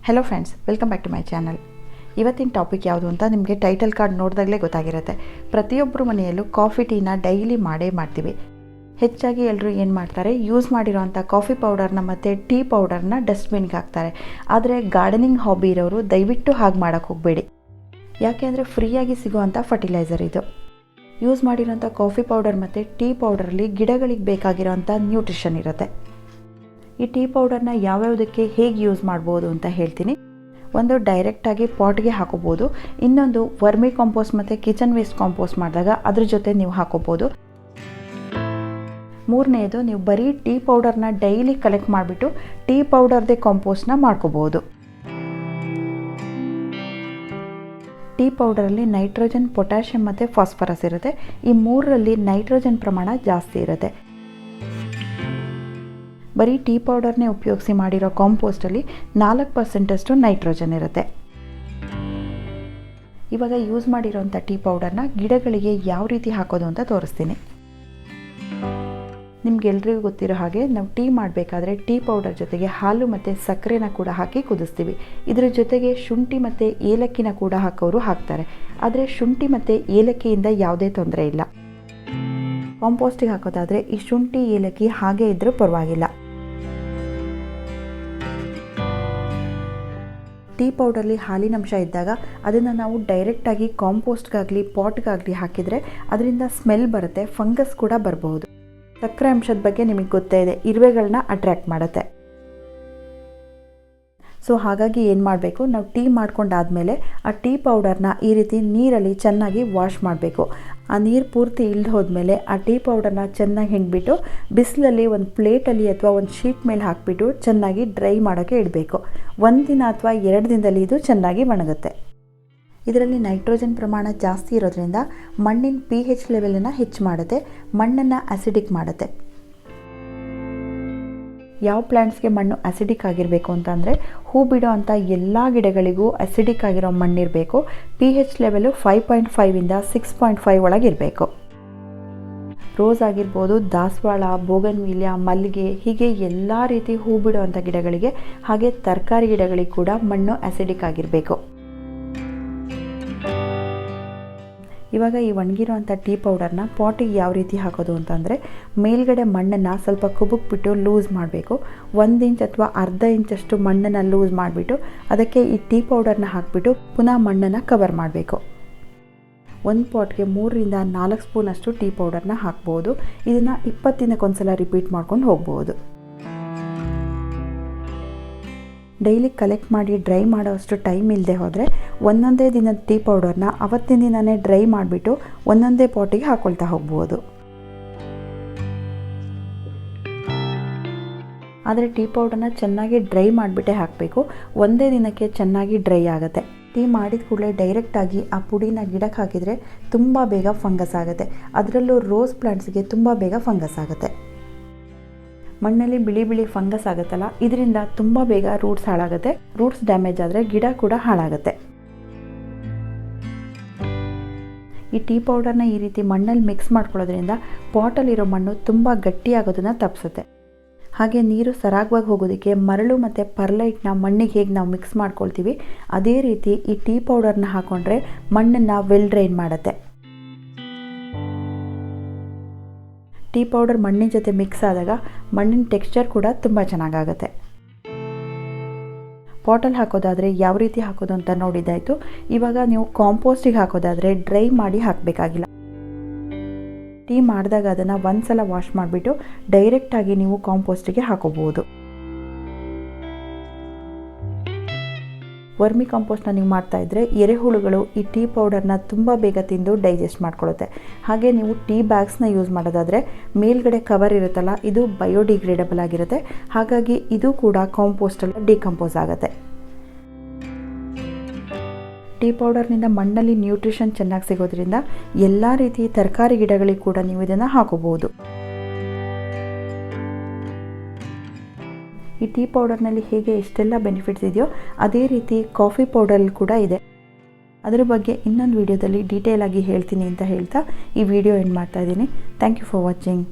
Hello friends, welcome back to my channel. ಇವತ್ತಿನ topic ಯಾವುದು ಅಂತ ನಿಮಗೆ ಟೈಟಲ್ ಕಾರ್ಡ್ ನೋಡಿದಾಗಲೇ ಗೊತ್ತಾಗಿರುತ್ತೆ. ಪ್ರತಿಯೊಬ್ಬರು ಮನೆಯಲ್ಲೂ ಕಾಫಿ ಟೀನ ಡೈಲಿ ಮಾಡ್ತೀವಿ. ಹೆಚ್ಚಾಗಿ ಎಲ್ಲರೂ ಏನು ಮಾಡ್ತಾರೆ, ಯೂಸ್ ಮಾಡಿರೋವಂಥ ಕಾಫಿ ಪೌಡರ್ನ ಮತ್ತು ಟೀ ಪೌಡರ್ನ ಡಸ್ಟ್ಬಿನ್ಗೆ ಹಾಕ್ತಾರೆ. ಆದರೆ ಗಾರ್ಡನಿಂಗ್ ಹಾಬಿ ಇರೋರು ದಯವಿಟ್ಟು ಹಾಗೆ ಮಾಡೋಕ್ಕೆ ಹೋಗಬೇಡಿ. ಯಾಕೆಂದರೆ ಫ್ರೀಯಾಗಿ ಸಿಗೋವಂಥ ಫರ್ಟಿಲೈಸರ್ ಇದು. ಯೂಸ್ ಮಾಡಿರೋಂಥ ಕಾಫಿ ಪೌಡರ್ ಮತ್ತು ಟೀ ಪೌಡರಲ್ಲಿ ಗಿಡಗಳಿಗೆ ಬೇಕಾಗಿರೋಂಥ ನ್ಯೂಟ್ರಿಷನ್ ಇರುತ್ತೆ. ಈ ಟೀ ಪೌಡರ್ನ ಯಾವ್ಯಾವುದಕ್ಕೆ ಹೇಗೆ ಯೂಸ್ ಮಾಡ್ಬೋದು ಅಂತ ಹೇಳ್ತೀನಿ. ಒಂದು ಡೈರೆಕ್ಟಾಗಿ ಪಾಟ್ಗೆ ಹಾಕೋಬೋದು, ಇನ್ನೊಂದು ವರ್ಮಿ ಕಾಂಪೋಸ್ಟ್ ಮತ್ತು ಕಿಚನ್ ವೇಸ್ಟ್ ಕಾಂಪೋಸ್ಟ್ ಮಾಡಿದಾಗ ಅದ್ರ ಜೊತೆ ನೀವು ಹಾಕೋಬೋದು. ಮೂರನೇದು, ನೀವು ಬರೀ ಟೀ ಪೌಡರ್ನ ಡೈಲಿ ಕಲೆಕ್ಟ್ ಮಾಡಿಬಿಟ್ಟು ಟೀ ಪೌಡರ್ದೇ ಕಾಂಪೋಸ್ಟ್ನ ಮಾಡ್ಕೋಬೋದು. ಟೀ ಪೌಡರಲ್ಲಿ ನೈಟ್ರೋಜನ್, ಪೊಟ್ಯಾಷಿಯಮ್ ಮತ್ತು ಫಾಸ್ಫರಸ್ ಇರುತ್ತೆ. ಈ ಮೂರರಲ್ಲಿ ನೈಟ್ರೋಜನ್ ಪ್ರಮಾಣ ಜಾಸ್ತಿ ಇರುತ್ತೆ. ಬರೀ ಟೀ ಪೌಡರ್ನೇ ಉಪಯೋಗಿಸಿ ಮಾಡಿರೋ ಕಾಂಪೋಸ್ಟಲ್ಲಿ 4% ನೈಟ್ರೋಜನ್ ಇರುತ್ತೆ. ಇವಾಗ ಯೂಸ್ ಮಾಡಿರೋಂಥ ಟೀ ಪೌಡರ್ನ ಗಿಡಗಳಿಗೆ ಯಾವ ರೀತಿ ಹಾಕೋದು ಅಂತ ತೋರಿಸ್ತೀನಿ. ನಿಮ್ಗೆಲ್ರಿಗೂ ಗೊತ್ತಿರೋ ಹಾಗೆ ನಾವು ಟೀ ಮಾಡಬೇಕಾದ್ರೆ ಟೀ ಪೌಡರ್ ಜೊತೆಗೆ ಹಾಲು ಮತ್ತು ಸಕ್ಕರೆನ ಕೂಡ ಹಾಕಿ ಕುದಿಸ್ತೀವಿ. ಇದರ ಜೊತೆಗೆ ಶುಂಠಿ ಮತ್ತು ಏಲಕ್ಕಿನ ಕೂಡ ಹಾಕೋರು ಹಾಕ್ತಾರೆ. ಆದರೆ ಶುಂಠಿ ಮತ್ತು ಏಲಕ್ಕಿಯಿಂದ ಯಾವುದೇ ತೊಂದರೆ ಇಲ್ಲ. ಕಾಂಪೋಸ್ಟಿಗೆ ಹಾಕೋದಾದರೆ ಈ ಶುಂಠಿ ಏಲಕ್ಕಿ ಹಾಗೆ ಇದ್ದರೂ ಪರವಾಗಿಲ್ಲ. ಟೀ ಪೌಡರ್ಲಿ ಹಾಲಿನಂಶ ಇದ್ದಾಗ ಅದನ್ನು ನಾವು ಡೈರೆಕ್ಟಾಗಿ ಕಾಂಪೋಸ್ಟ್ಗಾಗಲಿ ಪಾಟ್ಗಾಗಲಿ ಹಾಕಿದರೆ ಅದರಿಂದ ಸ್ಮೆಲ್ ಬರುತ್ತೆ, ಫಂಗಸ್ ಕೂಡ ಬರಬಹುದು. ಸಕ್ಕರೆ ಅಂಶದ ಬಗ್ಗೆ ನಿಮಗೆ ಗೊತ್ತೇ ಇದೆ, ಇರುವೆಗಳನ್ನ ಅಟ್ರ್ಯಾಕ್ಟ್ ಮಾಡುತ್ತೆ. ಸೊ ಹಾಗಾಗಿ ಏನು ಮಾಡಬೇಕು, ನಾವು ಟೀ ಮಾಡ್ಕೊಂಡಾದಮೇಲೆ ಆ ಟೀ ಪೌಡರ್ನ ಈ ರೀತಿ ನೀರಲ್ಲಿ ಚೆನ್ನಾಗಿ ವಾಶ್ ಮಾಡಬೇಕು. ಆ ನೀರು ಪೂರ್ತಿ ಇಳಿದು ಹೋದ್ಮೇಲೆ ಆ ಟೀ ಪೌಡರ್ನ ಚೆನ್ನಾಗಿ ಹಿಂಡ್ಬಿಟ್ಟು ಬಿಸಿಲಲ್ಲಿ ಒಂದು ಪ್ಲೇಟಲ್ಲಿ ಅಥವಾ ಒಂದು ಶೀಟ್ ಮೇಲೆ ಹಾಕಿಬಿಟ್ಟು ಚೆನ್ನಾಗಿ ಡ್ರೈ ಮಾಡೋಕ್ಕೆ ಇಡಬೇಕು. 1 ದಿನ ಅಥವಾ 2 ದಿನದಲ್ಲಿ ಇದು ಚೆನ್ನಾಗಿ ಒಣಗುತ್ತೆ. ಇದರಲ್ಲಿ ನೈಟ್ರೋಜನ್ ಪ್ರಮಾಣ ಜಾಸ್ತಿ ಇರೋದ್ರಿಂದ ಮಣ್ಣಿನ pH ಲೆವೆಲನ್ನು ಹೆಚ್ಚು ಮಾಡುತ್ತೆ, ಮಣ್ಣನ್ನು ಅಸಿಡಿಕ್ ಮಾಡುತ್ತೆ. ಯಾವ ಪ್ಲ್ಯಾಂಟ್ಸ್ಗೆ ಮಣ್ಣು ಅಸಿಡಿಕ್ ಆಗಿರಬೇಕು ಅಂತಂದರೆ ಹೂ ಬಿಡೋ ಅಂಥ ಎಲ್ಲ ಗಿಡಗಳಿಗೂ ಅಸಿಡಿಕ್ ಆಗಿರೋ ಮಣ್ಣಿರಬೇಕು. pH ಲೆವೆಲು 5.5 ಇಂದ 6.5 ಒಳಗಿರಬೇಕು. ರೋಸ್ ಆಗಿರ್ಬೋದು, ದಾಸವಾಳ, ಬೋಗನ್ವಿಲಿಯಾ, ಮಲ್ಲಿಗೆ, ಹೀಗೆ ಎಲ್ಲ ರೀತಿ ಹೂ ಬಿಡೋ ಅಂಥ ಗಿಡಗಳಿಗೆ, ಹಾಗೆ ತರಕಾರಿ ಗಿಡಗಳಿಗೆ ಕೂಡ ಮಣ್ಣು ಅಸಿಡಿಕ್ ಆಗಿರಬೇಕು. ಇವಾಗ ಈ ಒಣಗಿರೋಂಥ ಟೀ ಪೌಡರ್ನ ಪಾಟಿಗೆ ಯಾವ ರೀತಿ ಹಾಕೋದು ಅಂತಂದರೆ, ಮೇಲ್ಗಡೆ ಮಣ್ಣನ್ನು ಸ್ವಲ್ಪ ಕುಬುಕ್ಬಿಟ್ಟು ಲೂಸ್ ಮಾಡಬೇಕು. 1 ಇಂಚ್ ಅಥವಾ ಅರ್ಧ ಇಂಚಷ್ಟು ಮಣ್ಣನ್ನು ಲೂಸ್ ಮಾಡಿಬಿಟ್ಟು ಅದಕ್ಕೆ ಈ ಟೀ ಪೌಡರ್ನ ಹಾಕಿಬಿಟ್ಟು ಪುನಃ ಮಣ್ಣನ್ನು ಕವರ್ ಮಾಡಬೇಕು. ಒಂದು ಪಾಟ್ಗೆ 3 ರಿಂದ 4 ಸ್ಪೂನಷ್ಟು ಟೀ ಪೌಡರ್ನ ಹಾಕ್ಬೋದು. ಇದನ್ನು 20 ದಿನಕ್ಕೊಂದ್ಸಲ ರಿಪೀಟ್ ಮಾಡ್ಕೊಂಡು ಹೋಗ್ಬೋದು. ಡೈಲಿ ಕಲೆಕ್ಟ್ ಮಾಡಿ ಡ್ರೈ ಮಾಡೋಷ್ಟು ಟೈಮ್ ಇಲ್ಲದೆ ಹೋದರೆ ಒಂದೊಂದೇ ದಿನದ ಟೀ ಪೌಡರ್ನ ಅವತ್ತಿನ ದಿನವೇ ಡ್ರೈ ಮಾಡಿಬಿಟ್ಟು ಒಂದೊಂದೇ ಪಾಟಿಗೆ ಹಾಕ್ಕೊಳ್ತಾ ಹೋಗ್ಬೋದು. ಆದರೆ ಟೀ ಪೌಡರ್ನ ಚೆನ್ನಾಗಿ ಡ್ರೈ ಮಾಡಿಬಿಟ್ಟೇ ಹಾಕಬೇಕು. ಒಂದೇ ದಿನಕ್ಕೆ ಚೆನ್ನಾಗಿ ಡ್ರೈ ಆಗುತ್ತೆ. ಟೀ ಮಾಡಿದ ಕೂಡಲೇ ಡೈರೆಕ್ಟಾಗಿ ಆ ಪುಡಿನ ಗಿಡಕ್ಕೆ ಹಾಕಿದರೆ ತುಂಬ ಬೇಗ ಫಂಗಸ್ ಆಗುತ್ತೆ. ಅದರಲ್ಲೂ ರೋಸ್ ಪ್ಲಾಂಟ್ಸ್ಗೆ ತುಂಬ ಬೇಗ ಫಂಗಸ್ ಆಗುತ್ತೆ. ಮಣ್ಣಲ್ಲಿ ಬಿಳಿ ಫಂಗಸ್ ಆಗುತ್ತಲ್ಲ, ಇದರಿಂದ ತುಂಬ ಬೇಗ ರೂಟ್ಸ್ ಹಾಳಾಗುತ್ತೆ. ರೂಟ್ಸ್ ಡ್ಯಾಮೇಜ್ ಆದರೆ ಗಿಡ ಕೂಡ ಹಾಳಾಗುತ್ತೆ. ಈ ಟೀ ಪೌಡರ್ನ ಈ ರೀತಿ ಮಣ್ಣಲ್ಲಿ ಮಿಕ್ಸ್ ಮಾಡ್ಕೊಳ್ಳೋದ್ರಿಂದ ಪಾಟಲ್ಲಿರೋ ಮಣ್ಣು ತುಂಬ ಗಟ್ಟಿಯಾಗೋದನ್ನು ತಪ್ಪಿಸುತ್ತೆ. ಹಾಗೆ ನೀರು ಸರಾಗವಾಗಿ ಹೋಗೋದಕ್ಕೆ ಮರಳು ಮತ್ತು ಪರ್ಲೈಟ್ನ ಮಣ್ಣಿಗೆ ಹೇಗೆ ನಾವು ಮಿಕ್ಸ್ ಮಾಡ್ಕೊಳ್ತೀವಿ, ಅದೇ ರೀತಿ ಈ ಟೀ ಪೌಡರ್ನ ಹಾಕ್ಕೊಂಡ್ರೆ ಮಣ್ಣನ್ನು ವೆಲ್ ಡ್ರೈನ್ ಮಾಡುತ್ತೆ. ಟೀ ಪೌಡರ್ ಮಣ್ಣಿನ ಜೊತೆ ಮಿಕ್ಸ್ ಆದಾಗ ಮಣ್ಣಿನ ಟೆಕ್ಸ್ಚರ್ ಕೂಡ ತುಂಬ ಚೆನ್ನಾಗಾಗುತ್ತೆ. ಪಾಟಲ್ಲಿ ಹಾಕೋದಾದರೆ ಯಾವ ರೀತಿ ಹಾಕೋದು ಅಂತ ನೋಡಿದ್ದಾಯಿತು. ಇವಾಗ ನೀವು ಕಾಂಪೋಸ್ಟಿಗೆ ಹಾಕೋದಾದರೆ ಡ್ರೈ ಮಾಡಿ ಹಾಕಬೇಕಾಗಿಲ್ಲ. ಟೀ ಮಾಡಿದಾಗ ಅದನ್ನು ಒಂದ್ಸಲ ವಾಶ್ ಮಾಡಿಬಿಟ್ಟು ಡೈರೆಕ್ಟಾಗಿ ನೀವು ಕಾಂಪೋಸ್ಟಿಗೆ ಹಾಕೋಬಹುದು. ವರ್ಮಿ ಕಾಂಪೋಸ್ಟ್ನ ನೀವು ಮಾಡ್ತಾಯಿದ್ರೆ ಎರೆಹುಳುಗಳು ಈ ಟೀ ಪೌಡರ್ನ ತುಂಬ ಬೇಗ ತಿಂದು ಡೈಜೆಸ್ಟ್ ಮಾಡ್ಕೊಳ್ಳುತ್ತೆ. ಹಾಗೆ ನೀವು ಟೀ ಬ್ಯಾಗ್ಸ್ನ ಯೂಸ್ ಮಾಡೋದಾದರೆ ಮೇಲ್ಗಡೆ ಕವರ್ ಇರುತ್ತಲ್ಲ, ಇದು ಬಯೋಡಿಗ್ರೇಡಬಲ್ ಆಗಿರುತ್ತೆ. ಹಾಗಾಗಿ ಇದು ಕೂಡ ಕಾಂಪೋಸ್ಟಲ್ಲಿ ಡಿಕಂಪೋಸ್ ಆಗುತ್ತೆ. ಟೀ ಪೌಡರ್ನಿಂದ ಮಣ್ಣಲ್ಲಿ ನ್ಯೂಟ್ರಿಷನ್ ಚೆನ್ನಾಗಿ ಸಿಗೋದ್ರಿಂದ ಎಲ್ಲ ರೀತಿ ತರಕಾರಿ ಗಿಡಗಳಿಗೆ ಕೂಡ ನೀವು ಇದನ್ನು ಹಾಕೋಬಹುದು. ಈ ಟೀ ಪೌಡರ್ನಲ್ಲಿ ಹೇಗೆ ಎಷ್ಟೆಲ್ಲ ಬೆನಿಫಿಟ್ಸ್ ಇದೆಯೋ ಅದೇ ರೀತಿ ಕಾಫಿ ಪೌಡರಲ್ಲಿ ಕೂಡ ಇದೆ. ಅದರ ಬಗ್ಗೆ ಇನ್ನೊಂದು ವಿಡಿಯೋದಲ್ಲಿ ಡೀಟೇಲ್ ಆಗಿ ಹೇಳ್ತೀನಿ ಅಂತ ಹೇಳ್ತಾ ಈ ವಿಡಿಯೋ ಎಂಡ್ ಮಾಡ್ತಾ ಇದ್ದೀನಿ. Thank you for watching.